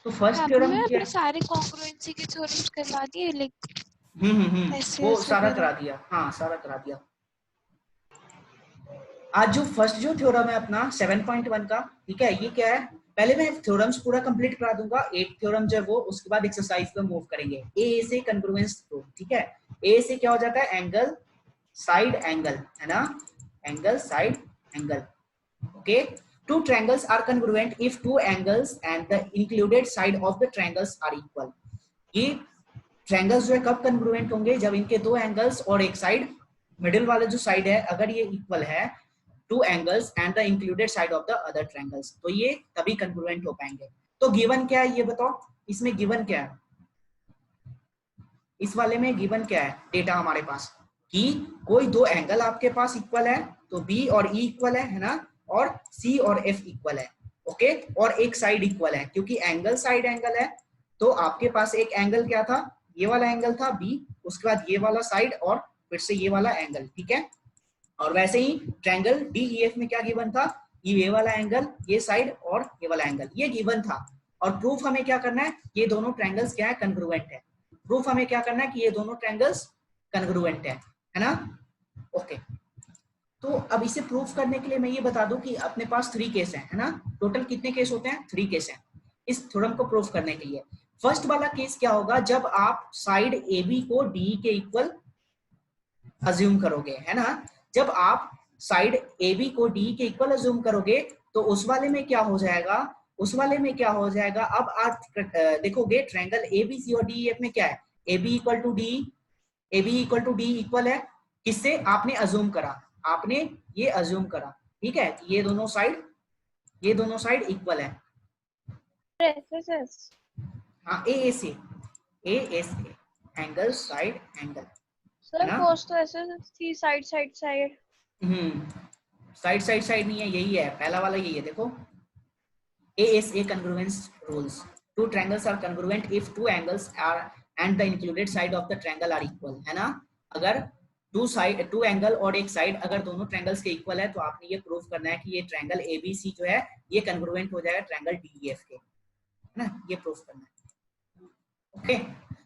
तो फर्स्ट हाँ थ्योरम भैया क्या आपने सारे कॉन्ग्रुएंसी के थ्योरम्स करवा दिए लाइक ऐसे वो ऐसे सारा करा वगैरह। दिया, हाँ सारा करा दिया। आज जो फर्स्ट जो थ्योरम है अपना 7.1 का, ठीक है, ये क्या है, पहले मैं थ्योरम्स पूरा कंप्लीट करा दूंगा, एक थ्योरम जो है वो, उसके बाद एक्सरसाइज पे मूव करेंगे। ए से कन्ग्रुएंस प्रूफ, ठीक है। ए से क्या हो जाता है, एंगल साइड एंगल, है ना, angle side angle, okay. Two triangles are congruent if two angles and the included side of the triangles are equal. ये ट्रायंगल्स जो है कब कन्ग्रुएंट होंगे, जब इनके दो एंगल्स और एक साइड, मिडिल वाला जो साइड है, अगर ये इक्वल है to angles and the included side of the other triangles, तो ये तभी कन्ग्रुएंट हो पाएंगे। तो गिवन क्या है ये बताओ, इसमें गिवन क्या है, इस वाले में गिवन क्या है, डेटा हमारे पास कि कोई दो एंगल आपके पास इक्वल है, तो बी और ई इक्वल है ना, और सी और एफ इक्वल है, ओके, और एक साइड इक्वल है, क्योंकि एंगल साइड एंगल है, तो आपके पास एक एंगल क्या था, ये वाला एंगल था बी, उसके बाद ये वाला साइड और फिर से ये वाला एंगल, ठीक है। और वैसे ही ट्रायंगल डीईएफ में क्या गिवन था, ये वाला एंगल, ये साइड और ये वाला एंगल, ये गिवन था। और प्रूफ हमें क्या करना है, ये दोनों ट्रायंगल्स क्या है, कन्ग्रुएंट है। प्रूफ हमें क्या करना है कि ये दोनों ट्रायंगल्स कन्ग्रुएंट है ना, ओके। तो अब इसे प्रूफ करने के लिए मैं ये बता दूं कि अपने पास 3 केस है ना, टोटल कितने केस होते हैं, 3 केस हैं इस थ्योरम को प्रूफ करने के लिए। फर्स्ट वाला केस क्या होगा, जब आप साइड ए बी को डी के इक्वल अज्यूम करोगे, है ना, जब आप साइड ए बी को डी के इक्वल अज्यूम करोगे, तो उस वाले में क्या हो जाएगा, उस वाले में क्या हो जाएगा, अब आप देखोगे ट्रायंगल ए बी सी और डी एफ में क्या है, A B equal to D, A B equal to D equal है किससे, आपने अज्यूम करा, आपने ये अज्यूम करा, ठीक है, ये दोनों साइड, ये दोनों साइड इक्वल है, एसएसएस हाँ ए से, ए से एंगल साइड एंगल, है सर ना, कॉस तो एसएसएस थी side side side. Side side side नहीं है, यही है पहला वाला, यही है देखो, ASA congruence rules. Two triangles are congruent if two angles are and the included side of the triangle are equal, है ना, अगर टू एंगल और एक साइड अगर दोनों ट्रायंगल्स के इक्वल है, तो आपने ये प्रूफ करना है कि ये ट्रायंगल ABC जो है ये कन्ग्रुएंट हो जाएगा ट्रायंगल DEF के, है ना, ये प्रूफ करना है, ओके।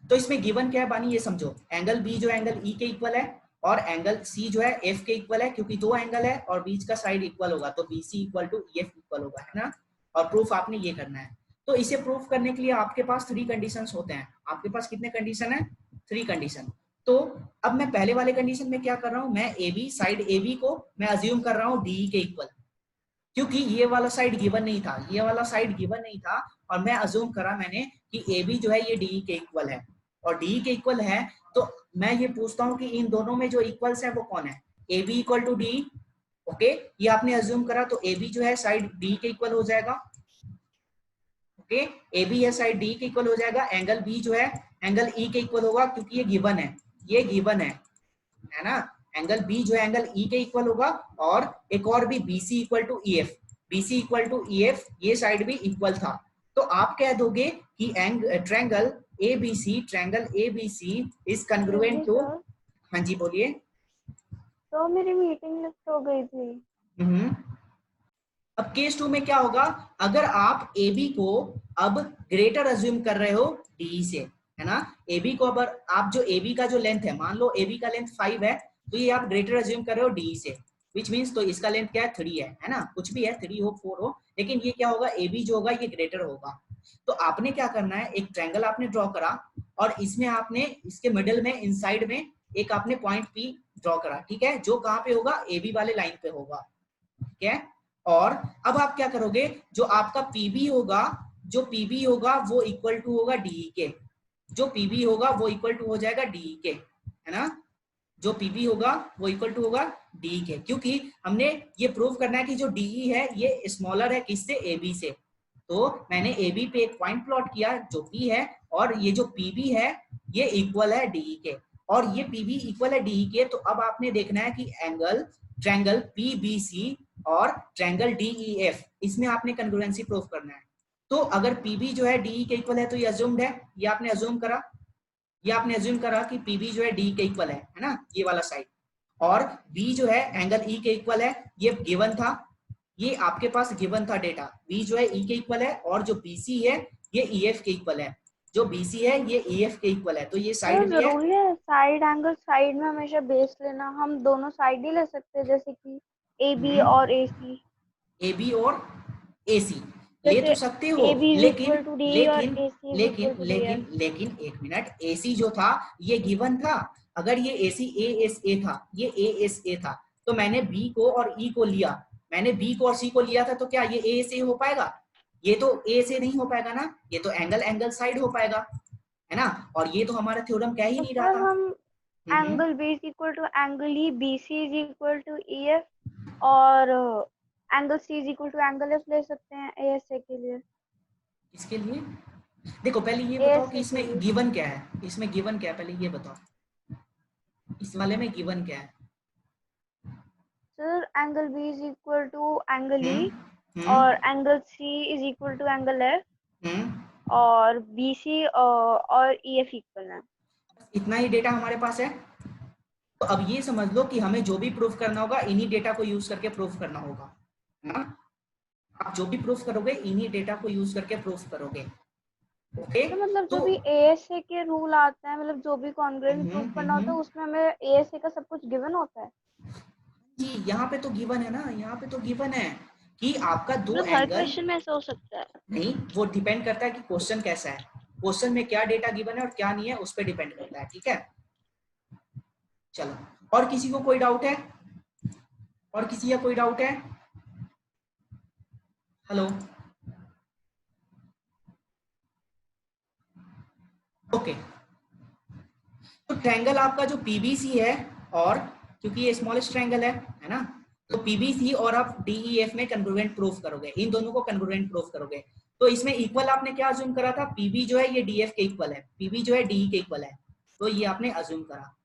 तो इसमें गिवन क्या है बानी, ये समझो, एंगल B जो एंगल E के इक्वल है और एंगल C जो है F के इक्वल है, क्योंकि दो एंगल है और बीच का साइड इक्वल होगा, तो BC equal to EF equal होगा, है ना। और प्रूफ आपने ये करना है। तो इसे प्रूफ करने के लिए आपके पास 3 कंडीशंस होते हैं, आपके पास कितने कंडीशन है, 3 कंडीशन। तो अब मैं पहले वाले कंडीशन में क्या कर रहा हूं, मैं AB साइड AB को मैं अज्यूम कर रहा हूं DE के इक्वल, क्योंकि ये वाला साइड गिवन नहीं था, ये वाला साइड गिवन नहीं था, और मैं अज्यूम करा मैंने कि AB जो है ये DE के इक्वल है, और DE के इक्वल है, तो मैं ये पूछता हूं कि इन दोनों में जो इक्वल्स है वो कौन है, AB equal to DE, okay, ये आपने अज्यूम करा, तो AB जो है साइड D के इक्वल हो जाएगा, ओके, AB है साइड D के इक्वल हो जाएगा, एंगल B जो है एंगल E के इक्वल होगा, क्योंकि ये गिवन है, ये गिवन है ना, एंगल B जो है एंगल E के इक्वल होगा, और एक और भी BC equal to EF, BC equal to EF, ये साइड भी इक्वल था, तो आप कह दोगे कि ट्रायंगल ABC इज कन्ग्रुएंट जी टू, सर हाँ जी बोलिए, तो मेरी मीटिंग लिस्ट हो गई थी। अब केस 2 में क्या होगा, अगर आप AB को अब ग्रेटर अज्यूम कर रहे हो DE से, है ना, AB को अब आप जो AB का जो लेंथ है, मान लो AB का लेंथ 5 है, तो ये आप ग्रेटर अज्यूम कर रहे हो DE से, विच मीन्स तो इसका लेंथ क्या है 3 है ना, कुछ भी है 3 हो 4 हो, लेकिन ये क्या होगा, AB जो होगा ये ग्रेटर होगा। तो आपने क्या करना है, एक ट्रायंगल आपने ड्रॉ करा, और इसमें आपने इसके मिडिल में इनसाइड में एक आपने पॉइंट P ड्रॉ करा, ठीक है, जो कहाँ पे होगा, AB वाले लाइन पे होगा, ठीक है। और अब आप क्या करोगे, जो आपका पीबी होगा, जो पीबी होगा वो इक्वल टू होगा DE के, जो पीबी होगा वो इक्वल टू हो जाएगा DE के, है ना, जो पीबी होगा वो इक्वल टू होगा DE के, क्योंकि हमने ये प्रूव करना है कि जो DE है ये स्मॉलर है किससे, AB से, तो मैंने AB पे एक पॉइंट प्लॉट किया जो P है, और ये जो PB है ये इक्वल है DE के, और ये PB इक्वल है DE के, तो अब आपने देखना है कि ट्रायंगल PBC और ट्रायंगल DEF, इसमें आपने कन्ग्रुएंसी प्रूफ करना है। तो अगर PB जो है DE के इक्वल है, तो ये अज्यूम्ड है, ये आपने अज्यूम करा, ये आपने अज्यूम करा कि PB जो है DE के इक्वल है ना, ये वाला साइड, और B जो है एंगल E के इक्वल है, ये गिवन था, ये आपके पास गिवन था डेटा, बी जो है ई के इक्वल है और जो बीसी है ये ईएफ के इक्वल है, जो बीसी है ये ईएफ के इक्वल है, तो ये साइड भी है। जरूरी है साइड एंगल साइड में हमेशा बेस लेना, हम दोनों साइड ही ले सकते हैं, जैसे कि ए बी और ए सी। ए बी और ए सी ले तो सकते हो, ए बी इज लेकिन इक्वल टू डी और लेकिन ए सी इज लेकिन इक्वल टू डी लेकिन एफ। लेकिन एक मिनट, ए सी जो था ये गिवन था, अगर ये ए सी ए एस ए था, ये ए एस ए था, तो मैंने बी को और ई को लिया, मैंने बी को और सी को लिया था, तो क्या ये ए से हो पाएगा? ये तो ए से नहीं हो पाएगा ना, ये तो एंगल एंगल साइड हो पाएगा, है ना? और ये तो हमारा थ्योरम कह ही नहीं रहा था। हम angle B is equal to angle E, B C is equal to E F और angle C is equal to angle F ले सकते हैं ए एस ए के लिए। इसके लिए देखो पहले ये बताओ कि इसमें गिवन क्या है, इसमें गिवन क्या है, पहले ये बताओ इस वाले में गिवन क्या है? Sir angle B is equal to angle E और angle C is equal to angle F और बी सी और ई एफ इक्वल है। इतना ही डेटा हमारे पास है, तो अब ये समझ लो कि हमें जो भी प्रूफ करना होगा इन्हीं डेटा को यूज करके प्रूफ करना होगा, है ना? आप जो भी प्रूफ करोगे इन्हीं डेटा को यूज करके प्रूफ करोगे। ओके, तो मतलब जो भी एएसए के रूल आते हैं, मतलब जो भी कॉन्ग्रुएंस प्रूफ करना होता है उसमें हमें एएसए का सब कुछ गिवन होता है जी। यहाँ पे तो गिवन है ना, यहाँ पे तो गिवन है कि आपका दो मतलब एंगल, हर क्वेश्चन में ऐसा हो सकता है नहीं, वो डिपेंड करता है कि क्वेश्चन कैसा है, क्वेश्चन में क्या डेटा गिवन है और क्या नहीं है उस पर डिपेंड करता है, ठीक है? चलो, और किसी को कोई डाउट है? और किसी का कोई डाउट है? Hello, okay. तो ट्रायंगल आपका जो पीबीसी है, और क्योंकि ये स्मॉलेस्ट ट्रायंगल है ना, तो पीबीसी और आप डीईएफ में कन्ग्रुएंट प्रूफ करोगे, इन दोनों को कन्ग्रुएंट प्रूफ करोगे। तो इसमें इक्वल आपने क्या अज्यूम करा था? पीबी जो है ये डीएफ के इक्वल है, पीबी जो है डीई के इक्वल है, तो ये आपने अज्यूम करा,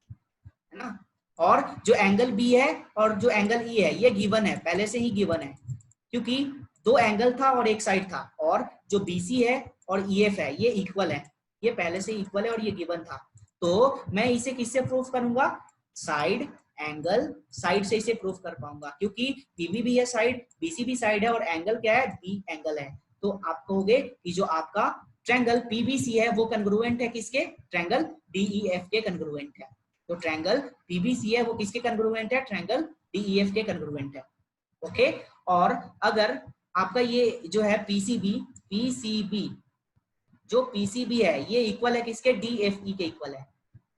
है ना? और जो एंगल बी है और जो एंगल ई है ये गिवन है, पहले से ही गिवन है, क्योंकि दो एंगल था और एक साइड था, और जो बीसी है और ईएफ है ये इक्वल है, ये पहले से इक्वल है और ये गिवन था। तो मैं इसे किससे प्रूफ करूंगा? साइड एंगल साइड से इसे प्रूफ कर पाऊंगा, क्योंकि पीबी भी है साइड, बीसी भी साइड है, और एंगल क्या है? बी एंगल है। तो आप कहोगे कि जो आपका ट्रायंगल पीबीसी है वो कन्ग्रुएंट है किसके? ट्रायंगल डीईएफ के कन्ग्रुएंट है। तो ट्रायंगल पीबीसी है वो किसके कन्ग्रुएंट है? ट्रायंगल डीईएफ के कन्ग्रुएंट है। ओके, और अगर आपका ये जो है पीसीबी जो पीसीबी है ये इक्वल है किसके? डीएफई के इक्वल है,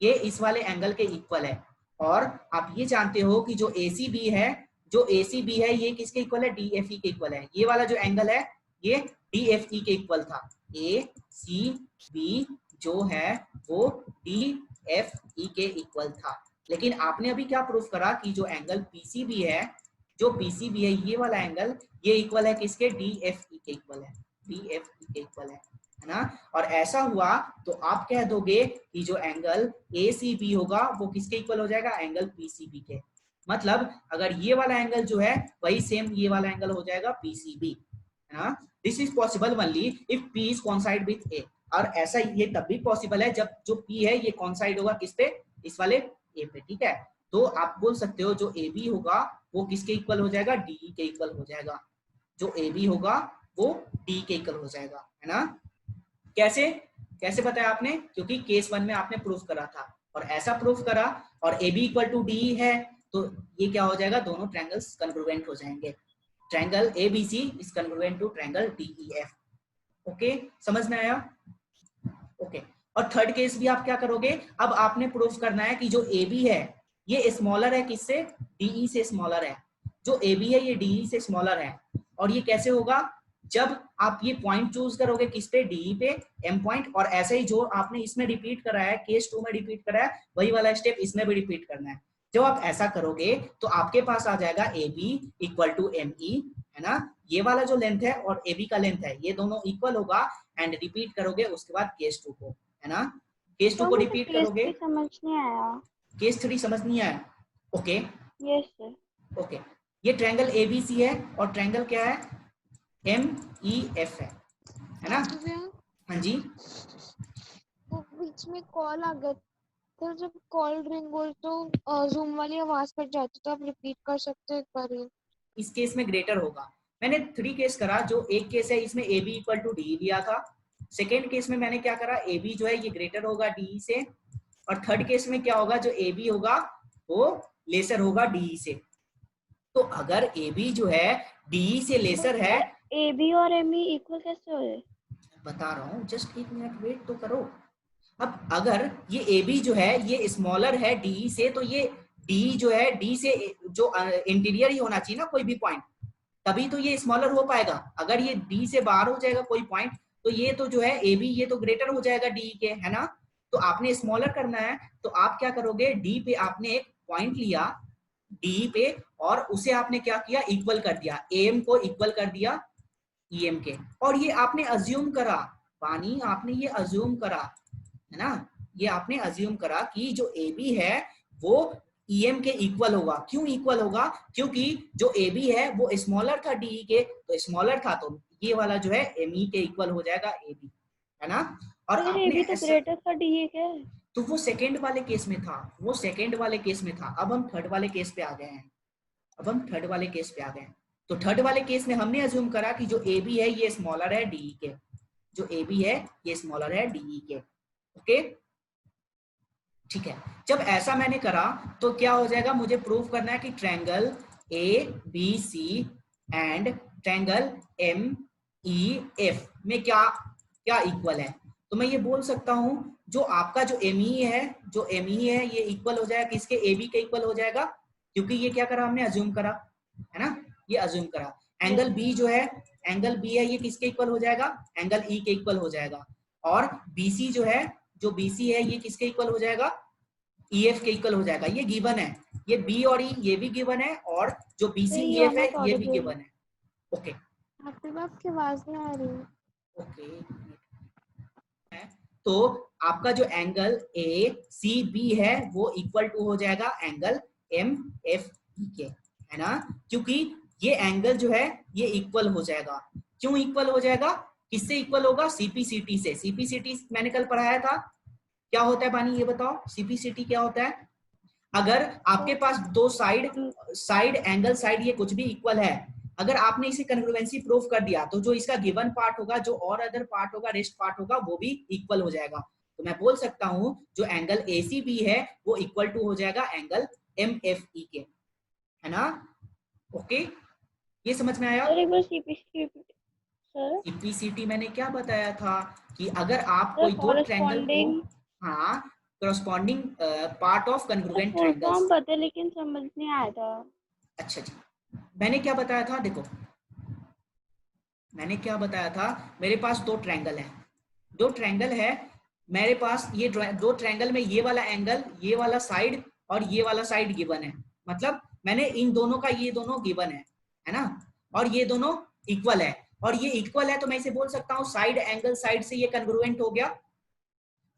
ये इस वाले एंगल के इक्वल है। और आप ये जानते हो कि जो एसीबी है, ये किसके इक्वल है? डीएफई के इक्वल है। ये वाला जो एंगल है ये डीएफई के इक्वल था, ए सी बी जो है वो डीएफई के इक्वल था। लेकिन आपने अभी क्या प्रूफ करा कि जो एंगल पीसीबी है, ये वाला एंगल ये इक्वल है किसके? डीएफई के इक्वल है, डीएफई के इक्वल है ना? और ऐसा हुआ तो आप कह दोगे कि जो एंगल ACB होगा वो किसके इक्वल हो जाएगा? एंगल PCB के। मतलब अगर ये वाला एंगल जो है वही सेम ये वाला एंगल हो जाएगा PCB, है ना? This is possible only if P is coincide with A। और ऐसा ये तब भी पॉसिबल है जब जो P है ये कोइंसाइड होगा किस पे? इस वाले A पे, ठीक है? तो आप बोल सकते हो जो AB होगा वो किसके इक्वल हो जाएगा? DE के इक्वल हो जाएगा। जो AB होगा वो D के इक्वल हो जाएगा, है ना? कैसे कैसे बताया आपने? क्योंकि केस 1 में आपने प्रूफ करा था, और ऐसा प्रूफ करा, और AB इक्वल टू डी है, तो ये क्या हो जाएगा? दोनों ट्रायंगल्स कन्ग्रुएंट हो जाएंगे। Triangle ABC is congruent to triangle DEF। Okay, समझ में आया? ओके, और थर्ड केस भी आप क्या करोगे? अब आपने प्रूफ करना है कि जो AB है ये स्मॉलर है किससे? DE से स्मॉलर है। जो AB है ये DE से स्मॉलर है। और ये कैसे होगा? जब आप ये पॉइंट चूज करोगे किस पे? DE पे, M पॉइंट। और ऐसे ही जो आपने इसमें रिपीट करा है, केस 2 में रिपीट करा है, वही वाला स्टेप इसमें भी रिपीट करना है। जब आप ऐसा करोगे तो आपके पास आ जाएगा AB इक्वल टू ME, है ना? ये वाला जो लेंथ है और AB का लेंथ है ये दोनों इक्वल होगा, एंड रिपीट करोगे उसके बाद केस 2 को, है ना? केस 2 को रिपीट करोगे। समझ नहीं आया। केस 3 समझ नहीं आया? Okay, yes sir. ओके। ये ट्रायंगल ABC है और ट्रायंगल क्या है? MEF है ना? हाँ जी, तो बीच में कॉल आ गया, तो जब कॉल रिंग हो तो जूम वाली आवाज कट जाती, तो आप रिपीट कर सकते हो एक बार? इस केस में ग्रेटर होगा, मैंने 3 केस करा। जो एक केस है इसमें A B equal to D लिया था। सेकेंड केस में मैंने क्या करा, ए बी जो है ये ग्रेटर होगा डी से, और थर्ड केस में क्या होगा, जो ए बी होगा वो लेसर होगा डी से। तो अगर ए बी जो है डी से लेसर है, ए बी और एम ई इक्वल कैसे हो जाए? बता रहा हूँ, जस्ट 1 मिनट वेट तो करो। अब अगर ये ए बी जो है ये स्मॉलर है डी से, तो ये डी जो है डी से जो इंटीरियर ही होना चाहिए ना कोई भी पॉइंट, तभी तो ये स्मॉलर हो पाएगा। अगर ये डी से बाहर हो जाएगा कोई पॉइंट, तो ये तो जो है ए बी ये तो ग्रेटर हो जाएगा डी के, है ना। तो आपने स्मॉलर करना है, तो आप क्या करोगे, डी पे आपने एक पॉइंट लिया डी पे, और उसे आपने क्या किया, इक्वल कर दिया, एम को इक्वल कर दिया ईएम के। और ये आपने अज्यूम करा, पानी आपने ये अज्यूम करा, है ना, ये आपने अज्यूम करा कि जो ए बी है वो ईएम के इक्वल होगा। क्यों इक्वल होगा, क्योंकि जो ए बी है वो स्मॉलर था डी के, तो स्मॉलर था तो ये वाला जो है एम ई के इक्वल हो जाएगा ए बी, है ना। और ए बी तो ग्रेटर था डी के, तो वो सेकेंड वाले केस में था, वो सेकेंड वाले केस में था। अब हम थर्ड वाले केस पे आ गए हैं, अब हम थर्ड वाले केस पे आ गए हैं। तो थर्ड वाले केस में हमने अज्यूम करा कि जो ए बी है ये स्मॉलर है डी के, जो ए बी है ये स्मॉलर है डी के, ओके ठीक है। जब ऐसा मैंने करा तो क्या हो जाएगा, मुझे प्रूव करना है कि triangle A B C and triangle M E F में क्या क्या इक्वल है। तो मैं ये बोल सकता हूं जो आपका जो एम ई है, जो एम ई है ये इक्वल हो जाएगा किसके, ए बी के इक्वल हो जाएगा, क्योंकि ये क्या करा हमने, अज्यूम करा, है ना, ये अज्यूम करा। एंगल बी जो है, एंगल बी है ये किसके इक्वल हो जाएगा, एंगल ई के इक्वल हो जाएगा। और बीसी जो है, जो बीसी है ये किसके इक्वल हो जाएगा, ईएफ के इक्वल हो जाएगा। ये गिवन है, ये बी और ई ये भी गिवन है, और जो बीसी ईएफ है ये भी गिवन है, ओके। आपकी आवाज नहीं आ रही, ओके तो आपका जो एंगल ए सी बी है वो इक्वल टू हो जाएगा एंगल एम एफ ई के, है ना, क्योंकि ये एंगल जो है ये इक्वल हो जाएगा। क्यों इक्वल हो जाएगा, किससे इक्वल होगा, सीपीसीटी से। सीपीसीटी मैंने कल पढ़ाया था, क्या होता है बानी ये बताओ, सीपीसीटी क्या होता है। अगर आपके पास दो साइड एंगल साइड ये कुछ भी इक्वल है, अगर आपने इसे कन्ग्रुएंसी प्रूफ कर दिया तो जो इसका गिवन पार्ट होगा, जो और अदर पार्ट होगा, रेस्ट पार्ट होगा, वो भी इक्वल हो जाएगा। तो मैं बोल सकता हूं जो एंगल एसीबी है वो इक्वल टू हो जाएगा एंगल एमएफई के, है ना, ओके ये समझ में आया। सीपीसीटी मैंने क्या बताया था कि अगर आप कोई दो ट्रायंगल को, हाँ corresponding part of congruent triangles, पता है लेकिन समझ नहीं आया था। अच्छा जी, मैंने क्या बताया था, देखो मैंने क्या बताया था, मेरे पास दो ट्रायंगल है, दो ट्रायंगल है मेरे पास, ये दो ट्रायंगल में ये वाला एंगल, ये वाला साइड और ये वाला साइड गिवन है, मतलब मैंने इन दोनों का ये दोनों गिवन है ना, और ये दोनों इक्वल है, और ये इक्वल है तो मैं इसे बोल सकता हूँ साइड एंगल साइड से ये कन्ग्रुएंट हो गया,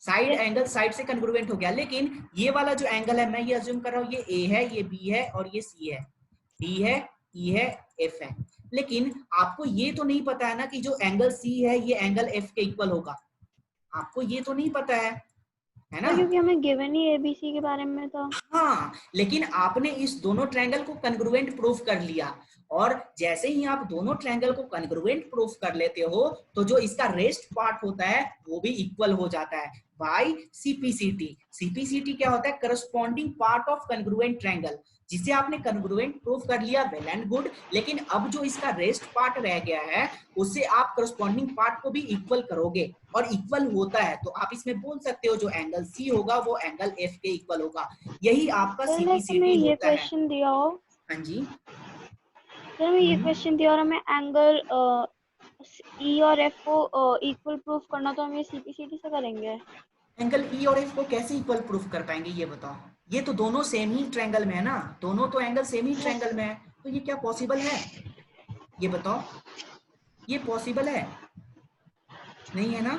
साइड एंगल साइड से कन्ग्रुएंट हो गया। लेकिन ये वाला जो एंगल है मैं ये अज्यूम कर रहा हूँ ये ए है, ये बी है और ये सी है, डी है, ई है, एफ है। लेकिन आपको ये तो नहीं पता है ना कि जो एंगल सी है ये एंगल एफ के इक्वल होगा, आपको ये तो नहीं पता है ना, क्योंकि हमें गिवन ही एबीसी के बारे में था। हाँ, लेकिन आपने इस दोनों ट्रायंगल को कन्ग्रुएंट प्रूफ कर लिया, और जैसे ही आप दोनों ट्रायंगल को कन्ग्रुएंट प्रूफ कर लेते हो तो जो इसका रेस्ट पार्ट होता है वो भी इक्वल हो जाता है बाय सीपीसीटी। सीपीसीटी क्या होता है, corresponding part of congruent triangle, जिसे आपने कन्ग्रुएंट प्रूफ कर लिया, वेल एंड गुड। लेकिन अब जो इसका रेस्ट पार्ट रह गया है उससे आप करस्पॉन्डिंग पार्ट को भी इक्वल करोगे, और इक्वल होता है तो आप इसमें बोल सकते हो जो एंगल सी होगा वो एंगल एफ के इक्वल होगा। यही आपका सीपीसीटी होता है। क्वेश्चन दिया हो, हाँ जी सर मैं ये क्वेश्चन दिया और हमें एंगल ई और एफ को इक्वल प्रूफ करना, तो हम ये सीपीसीटी से करेंगे। एंगल ई और एफ को कैसे इक्वल प्रूफ कर पाएंगे ये बताओ, ये तो दोनों सेम ही ट्रायंगल में है ना, दोनों तो एंगल सेम ही ट्रायंगल में है, तो ये क्या पॉसिबल है, ये बताओ, ये पॉसिबल है नहीं है ना,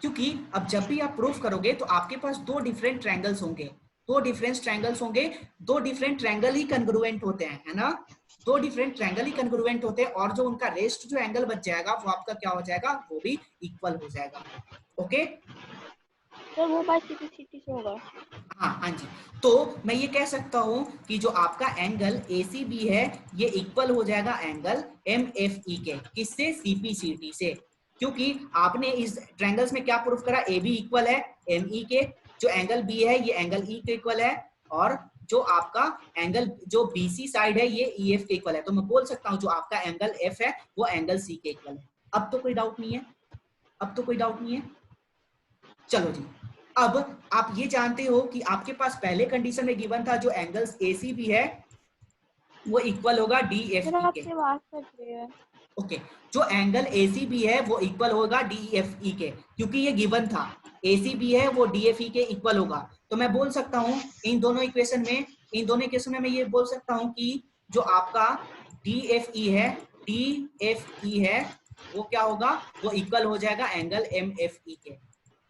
क्योंकि अब जब भी आप प्रूफ करोगे तो आपके पास दो डिफरेंट ट्रायंगल्स होंगे, दो डिफरेंट ट्रायंगल्स होंगे, दो डिफरेंट ट्रायंगल ही कन्ग्रुएंट होते हैं, है ना, दो डिफरेंट ट्रायंगल ही कन्ग्रुएंट होते हैं, और जो उनका रेस्ट जो एंगल बच जाएगा वो आपका क्या हो जाएगा, वो भी इक्वल हो जाएगा, ओके। तो वो बात सीपीसीटी से होगा। हाँ हाँ जी, तो मैं ये कह सकता हूँ कि जो आपका एंगल ACB है ये इक्वल हो जाएगा एंगल MFE के, किससे? CPCT से, क्योंकि आपने इस ट्रायंगल्स में क्या प्रूफ करा? AB इक्वल है ME के, जो एंगल B है ये एंगल E के इक्वल है, और जो आपका एंगल जो BC साइड है ये EF के इक्वल है। तो मैं बोल सकता हूँ जो आपका एंगल F है वो एंगल C के इक्वल है। अब तो कोई डाउट नहीं है, अब तो कोई डाउट नहीं है। चलो जी, अब आप ये जानते हो कि आपके पास पहले कंडीशन में गिवन था जो एंगल्स ACB है वो इक्वल होगा DFE के। आपसे बात कर रही है। ओके, जो एंगल ACB है वो इक्वल होगा DFE के, क्योंकि ये गिवन था ACB है वो DFE के इक्वल होगा। तो मैं बोल सकता हूँ इन दोनों इक्वेशन में मैं ये बोल सकता हूँ कि जो आपका DFE है वो क्या होगा? वो इक्वल हो जाएगा एंगल MFE के,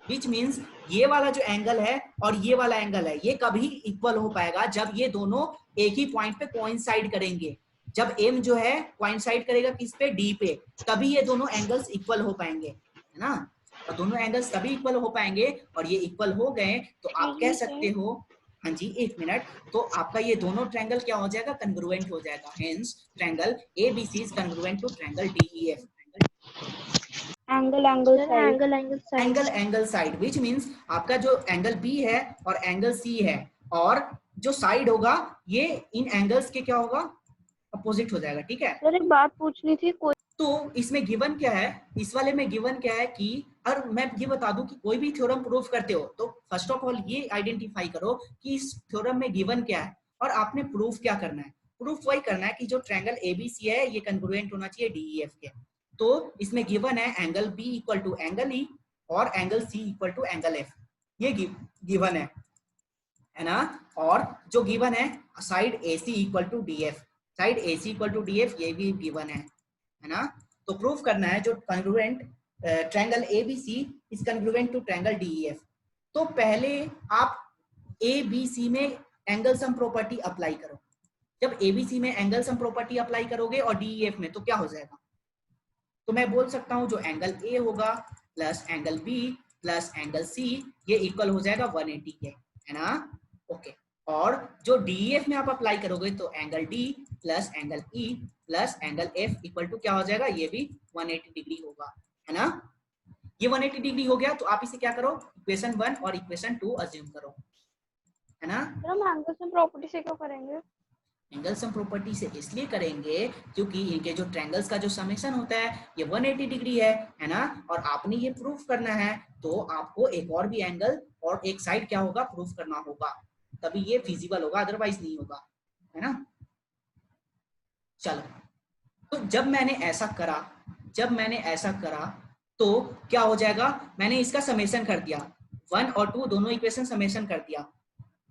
विच मीन्स ये वाला जो एंगल है और ये वाला एंगल है ये कभी इक्वल हो पाएगा जब ये दोनों एक ही पॉइंट पे कोइंसाइड करेंगे। जब M जो है कोइंसाइड करेगा किस पे? D पे, तभी ये दोनों एंगल्स इक्वल हो पाएंगे, है ना? और दोनों एंगल्स तभी इक्वल हो पाएंगे, और ये इक्वल हो गए तो आप कह सकते हो, हाँ जी एक मिनट, तो आपका ये दोनों ट्रायंगल क्या हो जाएगा? कंग्रुएंट हो जाएगा। Hence triangle ABC is congruent to triangle DEF। Angle side which means आपका जो एंगल B है और एंगल C है, और जो साइड होगा ये इन एंगल्स के क्या होगा? अपोजिट हो जाएगा, ठीक है? सर एक बात पूछनी थी, कोई तो इसमें गिवन क्या है, इस वाले में गिवन क्या है कि, और मैं ये बता दूं कि कोई भी थ्योरम प्रूफ करते हो तो फर्स्ट ऑफ ऑल ये आइडेंटिफाई करो कि इस थ्योरम में गिवन क्या है और आपने प्रूफ क्या करना है। प्रूफ वही करना है कि जो ट्रायंगल ABC है ये कंग्रुएंट होना चाहिए DEF के। तो इसमें गिवन है angle B equal to angle E और angle C equal to angle F, ये गिवन है ना? और जो गिवन है side AC equal to DF, side AC equal to DF ये भी गिवन है ना? तो प्रूफ करना है जो congruent triangle ABC is congruent to triangle DEF। तो पहले आप ABC में एंगल सम प्रॉपर्टी अप्लाई करो। जब ABC में एंगल सम प्रॉपर्टी अप्लाई करोगे और DEF में, तो क्या हो जाएगा? तो मैं बोल सकता हूं जो एंगल A होगा plus angle B plus angle C ये इक्वल हो जाएगा 180 के, है ना? ओके, और जो DEF में आप अप्लाई करोगे तो angle D plus angle E plus angle F equal to क्या हो जाएगा? ये भी 180 डिग्री होगा, है ना? ये 180 डिग्री हो गया, तो आप इसे क्या करो? इक्वेशन 1 और इक्वेशन 2 अज्यूम करो, है ना? हम एंगल सम प्रॉपर्टी से क्यों करेंगे? एंगल सम प्रॉपर्टी से इसलिए करेंगे क्योंकि इनके जो ट्रायंगल्स का जो समेशन होता है ये 180 डिग्री है ना? और आपने ये प्रूफ करना है तो आपको एक और भी एंगल और एक साइड क्या होगा? प्रूफ करना होगा, तभी ये फिजिबल होगा, अदरवाइज नहीं होगा, है ना? चलो, तो जब मैंने ऐसा करा तो क्या हो जाएगा? मैंने इसका समेशन कर दिया, 1 और 2 दोनों इक्वेशन समेशन कर दिया,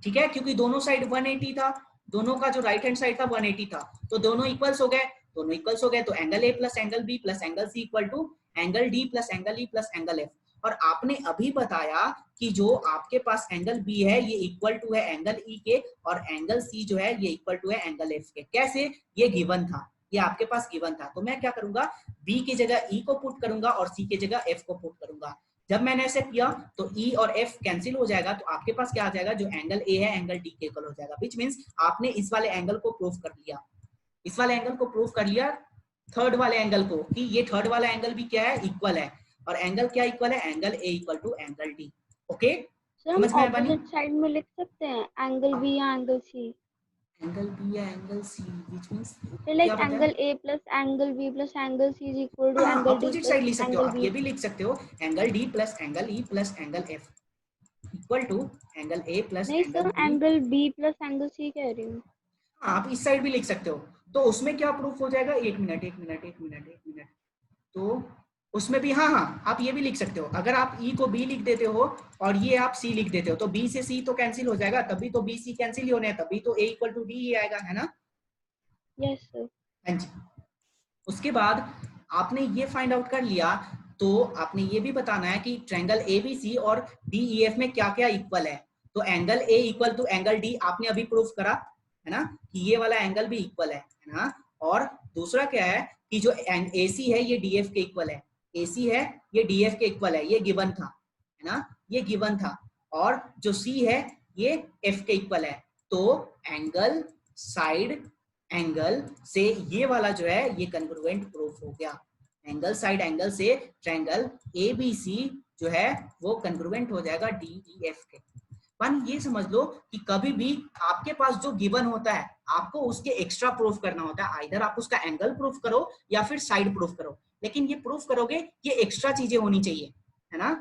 ठीक है? क्योंकि दोनों साइड 180 था, दोनों का जो राइट हैंड साइड था 180 था, तो दोनों इक्वल्स हो गए, तो angle A plus angle B plus angle C equal to angle D plus angle E plus angle F। और आपने अभी बताया कि जो आपके पास एंगल B है ये इक्वल टू है एंगल E के, और एंगल C जो है ये इक्वल टू है एंगल F के। कैसे? ये गिवन था, ये आपके पास गिवन था, तो मैं क्या करूंगा? B की जगह E को पुट करूंगा और C की जगह F को पुट करूंगा। जब मैंने ऐसे किया तो E और F कैंसिल हो जाएगा, तो आपके पास क्या आ जाएगा? जो एंगल A है एंगल D के इक्वल हो जाएगा, विच मींस आपने इस वाले एंगल को प्रूफ कर लिया, थर्ड वाले एंगल को, कि ये थर्ड वाला एंगल भी क्या है? इक्वल है। और एंगल क्या इक्वल है? Angle A equal to angle D। Okay, समझ में आया? साइड में लिख सकते हैं एंगल B या एंगल C, एंगल B या angle C, which means like angle A plus angle B plus angle C is equal to angle D opposite side लिख सकते हो आप, B। ये भी लिख सकते हो angle D plus angle E plus angle F equal to angle A plus angle B। Angle B plus angle C कह रही हूँ। आप इस साइड भी लिख सकते हो, तो उसमें क्या प्रूफ हो जाएगा? एक मिनट, तो उसमें भी हाँ आप ये भी लिख सकते हो, अगर आप E को B लिख देते हो और ये आप C लिख देते हो तो B से C तो कैंसिल हो जाएगा, तभी तो B C कैंसिल ही होने हैं, तभी तो A इक्वल टू D ही आएगा, है ना? Yes sir. हाँ जी। उसके बाद आपने ये फाइंड आउट कर लिया, तो आपने ये भी बताना है कि ट्रायंगल ABC और DEF में क्या क्या इक्वल है। तो angle A equal to angle D आपने अभी प्रूफ करा, है ना, कि ये वाला एंगल भी इक्वल है ना? और दूसरा क्या है कि जो AC है ये DF के इक्वल है, AC है ये DF के इक्वल है, ये गिवन था, है ना? ये गिवन था। और जो C है ये एफ के इक्वल है, तो एंगल साइड एंगल से ये वाला जो है ये कंग्रुएंट प्रूफ हो गया। एंगल साइड एंगल से ट्रायंगल एबीसी जो है वो कंग्रुएंट हो जाएगा डीईएफ के। वन ये समझ लो कि कभी भी आपके पास जो गिवन होता है आपको उसके एक्स्ट्रा प्रूफ करना होता है, आइदर आप उसका एंगल प्रूफ करो या फिर साइड प्रूफ करो, लेकिन ये प्रूफ करोगे ये एक्स्ट्रा चीजें होनी चाहिए, है ना,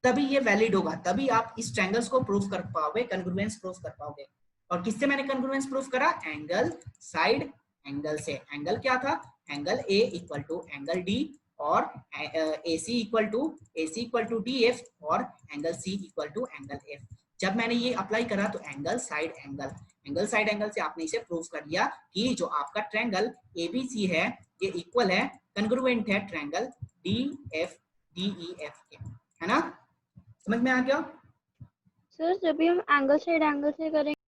तभी ये वैलिड होगा, तभी आप इस ट्रायंगल्स को प्रूफ कर पाओगे, कंग्रुएंस प्रूफ कर पाओगे। और किससे मैंने कंग्रुएंस प्रूफ करा? एंगल साइड एंगल से। एंगल क्या था? Angle A equal to angle D और AC इक्वल टू DF और angle C equal to angle F। जब मैंने ये अप्लाई करा तो एंगल साइड एंगल से आपने इसे प्रूव कर लिया कि जो आपका ट्रायंगल ABC है ये इक्वल है, कंग्रुएंट है ट्रायंगल DEF के, है ना, समझ में आ गया? सर जब भी हम एंगल साइड एंगल से करेंगे